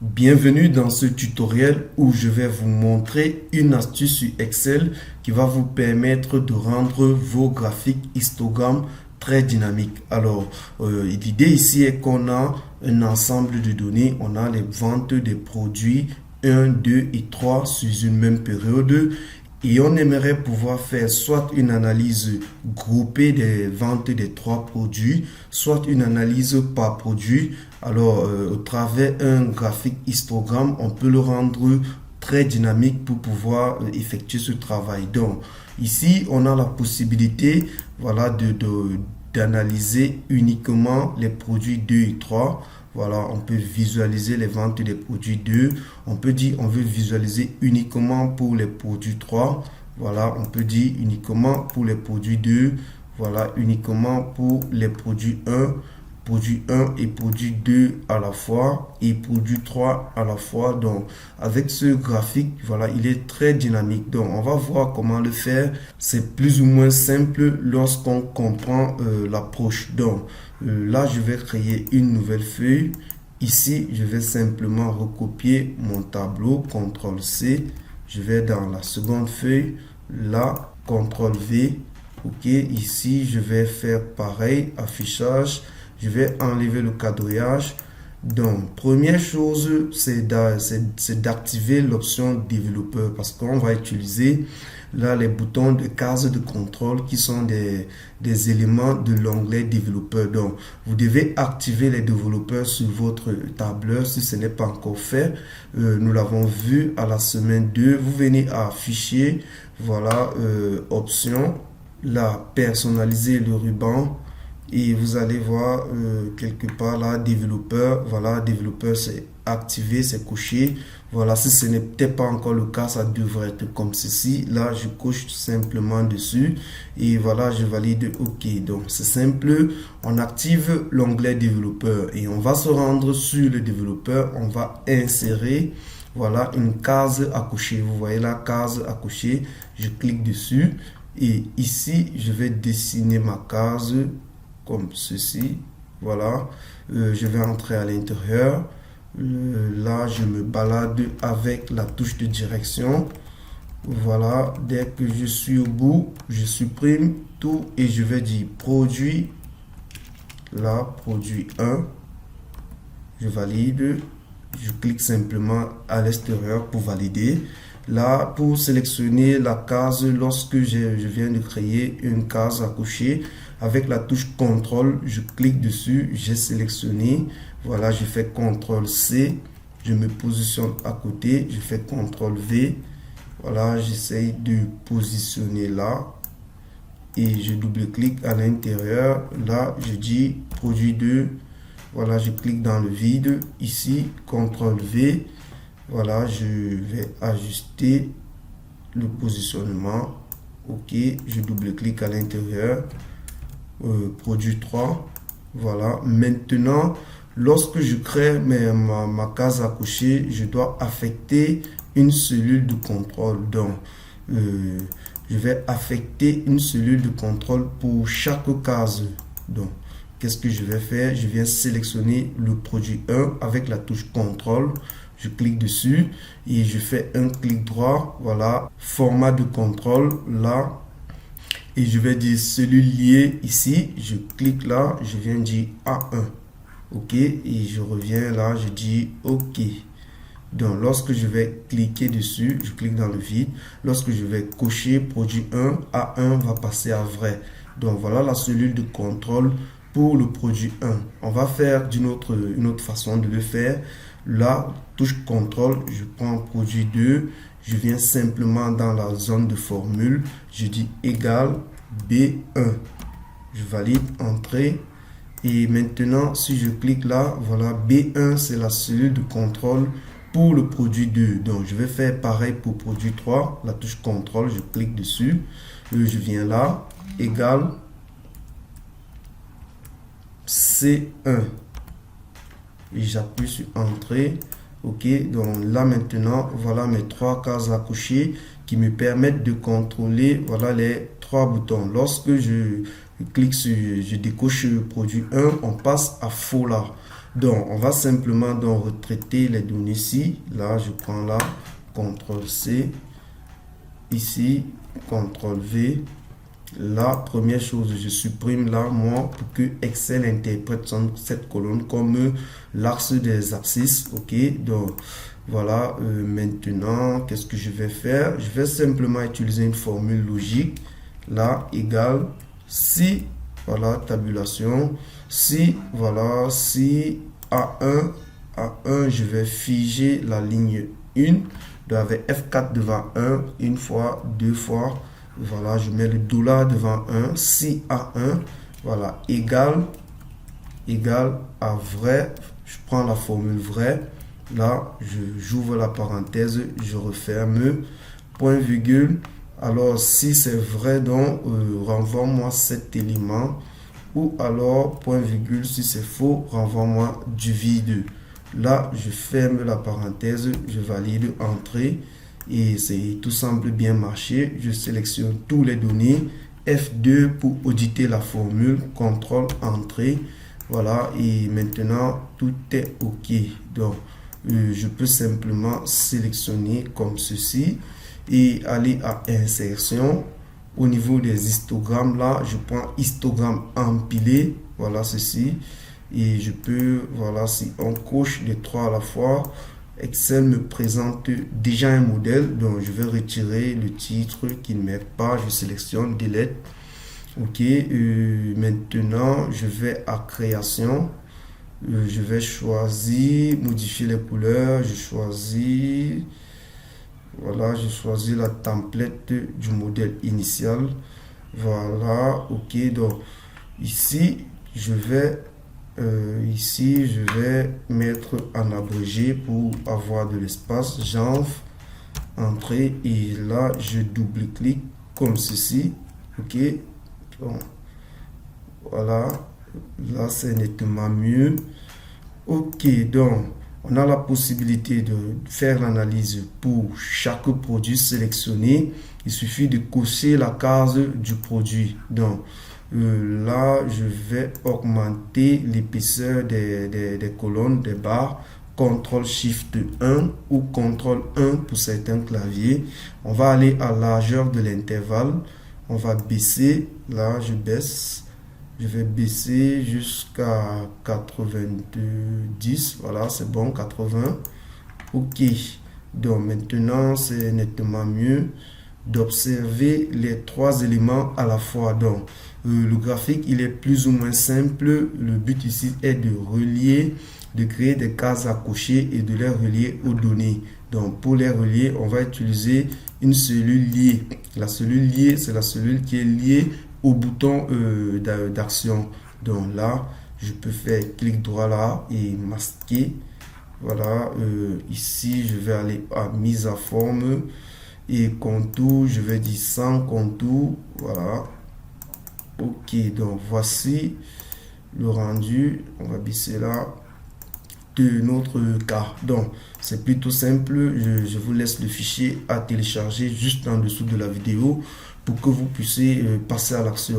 Bienvenue dans ce tutoriel où je vais vous montrer une astuce sur Excel qui va vous permettre de rendre vos graphiques histogrammes très dynamiques. Alors, l'idée ici est qu'on a un ensemble de données, on a les ventes des produits 1, 2 et 3 sur une même période. Et on aimerait pouvoir faire soit une analyse groupée des ventes des trois produits, soit une analyse par produit. Alors, au travers un graphique histogramme, on peut le rendre très dynamique pour pouvoir effectuer ce travail. Donc, ici, on a la possibilité, voilà, d'analyser uniquement les produits 2 et 3. Voilà, on peut visualiser les ventes des produits 2. On peut dire on veut visualiser uniquement pour les produits 3. Voilà, on peut dire uniquement pour les produits 2. Voilà, uniquement pour les produits 1. Produit 1 et produit 2 à la fois et produit 3 à la fois. Donc, avec ce graphique, voilà, il est très dynamique. Donc, on va voir comment le faire. C'est plus ou moins simple lorsqu'on comprend l'approche. Donc, là, je vais créer une nouvelle feuille. Ici, je vais simplement recopier mon tableau, CTRL-C. Je vais dans la seconde feuille. Là, CTRL-V. OK, ici, je vais faire pareil, affichage. Je vais enlever le quadrillage. Donc, première chose, c'est d'activer l'option développeur parce qu'on va utiliser là les boutons de case de contrôle qui sont des éléments de l'onglet développeur. Donc, vous devez activer les développeurs sur votre tableur si ce n'est pas encore fait. Nous l'avons vu à la semaine 2. Vous venez à Fichier, voilà, Options, là, personnaliser le ruban. Et vous allez voir quelque part là, développeur, voilà, développeur c'est activé, c'est coché. Voilà, si ce n'était pas encore le cas, ça devrait être comme ceci. Là, je coche simplement dessus et voilà, je valide OK. Donc, c'est simple. On active l'onglet développeur et on va se rendre sur le développeur. On va insérer, voilà, une case à cocher. Vous voyez la case à cocher. Je clique dessus et ici, je vais dessiner ma case comme ceci. Voilà, je vais entrer à l'intérieur. Là, je me balade avec la touche de direction. Voilà, dès que je suis au bout, je supprime tout et je vais dire produit. Là, produit 1. Je valide. Je clique simplement à l'extérieur pour valider. Là, pour sélectionner la case, lorsque je viens de créer une case à cocher, avec la touche CTRL, je clique dessus, j'ai sélectionné. Voilà, je fais CTRL-C, je me positionne à côté, je fais CTRL-V. Voilà, j'essaye de positionner là et je double-clique à l'intérieur. Là, je dis produit 2. Voilà, je clique dans le vide. Ici, CTRL-V. Voilà, je vais ajuster le positionnement. OK, je double-clique à l'intérieur. Produit 3. Voilà, maintenant, lorsque je crée ma case à cocher, je dois affecter une cellule de contrôle. Donc, je vais affecter une cellule de contrôle pour chaque case. Donc, qu'est-ce que je vais faire? Je viens sélectionner le produit 1 avec la touche CTRL. Je clique dessus et je fais un clic droit. Voilà, format de contrôle là. Et je vais dire cellule liée ici. Je clique là. Je viens dire A1. OK. Et je reviens là. Je dis OK. Donc, lorsque je vais cliquer dessus, je clique dans le vide. Lorsque je vais cocher produit 1, A1 va passer à vrai. Donc, voilà la cellule de contrôle pour le produit 1. On va faire une autre façon de le faire. Là, touche CTRL, je prends produit 2. Je viens simplement dans la zone de formule. Je dis égal B1. Je valide, entrée. Et maintenant, si je clique là, voilà, B1, c'est la cellule de contrôle pour le produit 2. Donc, je vais faire pareil pour produit 3. La touche CTRL, je clique dessus. Je viens là, égal C1. Et j'appuie sur entrée. OK, donc là maintenant, voilà mes trois cases à cocher qui me permettent de contrôler, voilà, les trois boutons. Lorsque je clique sur, je décoche le produit 1, on passe à faux là. Donc, on va simplement donc retraiter les données ici. Là, je prends là, CTRL-C. Ici, CTRL-V. La première chose, je supprime là, moi, pour que Excel interprète cette colonne comme l'axe des abscisses. OK, donc voilà. Maintenant, qu'est-ce que je vais faire? Je vais simplement utiliser une formule logique. Là, égale si, voilà, tabulation. Si, voilà, si A1, je vais figer la ligne 1. Donc avec F4 devant 1, une fois, deux fois. Voilà, je mets le dollar devant 1. Si A1, voilà, égale à vrai. Je prends la formule vrai. Là, j'ouvre la parenthèse, je referme. Point virgule. Alors, si c'est vrai, donc, renvoie-moi cet élément. Ou alors, point virgule, si c'est faux, renvoie-moi du vide. Là, je ferme la parenthèse, je valide entrée. Et tout semble bien marcher. Je sélectionne tous les données. F2 pour auditer la formule. CTRL entrée. Voilà. Et maintenant, tout est OK. Donc, je peux simplement sélectionner comme ceci. Et aller à insertion. Au niveau des histogrammes, là, je prends histogramme empilé. Voilà ceci. Et je peux, voilà, si on coche les trois à la fois, Excel me présente déjà un modèle. Donc, je vais retirer le titre qui ne m'aide pas. Je sélectionne Delete. OK. Maintenant, je vais à création. Je vais choisir modifier les couleurs. Je choisis, voilà, je choisis la template du modèle initial. Voilà. OK. Donc, ici, je vais mettre en abrégé pour avoir de l'espace. J'entre, entrée, et là, je double-clique comme ceci. OK. Bon. Voilà. Là, c'est nettement mieux. OK. Donc, on a la possibilité de faire l'analyse pour chaque produit sélectionné. Il suffit de cocher la case du produit. Donc, là, je vais augmenter l'épaisseur des colonnes, des barres. CTRL-SHIFT-1 ou CTRL-1 pour certains claviers. On va aller à largeur de l'intervalle. On va baisser. Là, je baisse. Je vais baisser jusqu'à 90. Voilà, c'est bon, 80. OK. Donc, maintenant, c'est nettement mieux d'observer les trois éléments à la fois. Donc, le graphique, il est plus ou moins simple. Le but ici est de relier, de créer des cases à cocher et de les relier aux données. Donc, pour les relier, on va utiliser une cellule liée. La cellule liée, c'est la cellule qui est liée au bouton d'action. Donc là, je peux faire clic droit là et masquer. Voilà, ici, je vais aller à mise à forme et contour. Je vais dire sans contour. Voilà. OK, donc voici le rendu. On va baisser là de notre cas. Donc, c'est plutôt simple. Je vous laisse le fichier à télécharger juste en dessous de la vidéo pour que vous puissiez passer à l'action.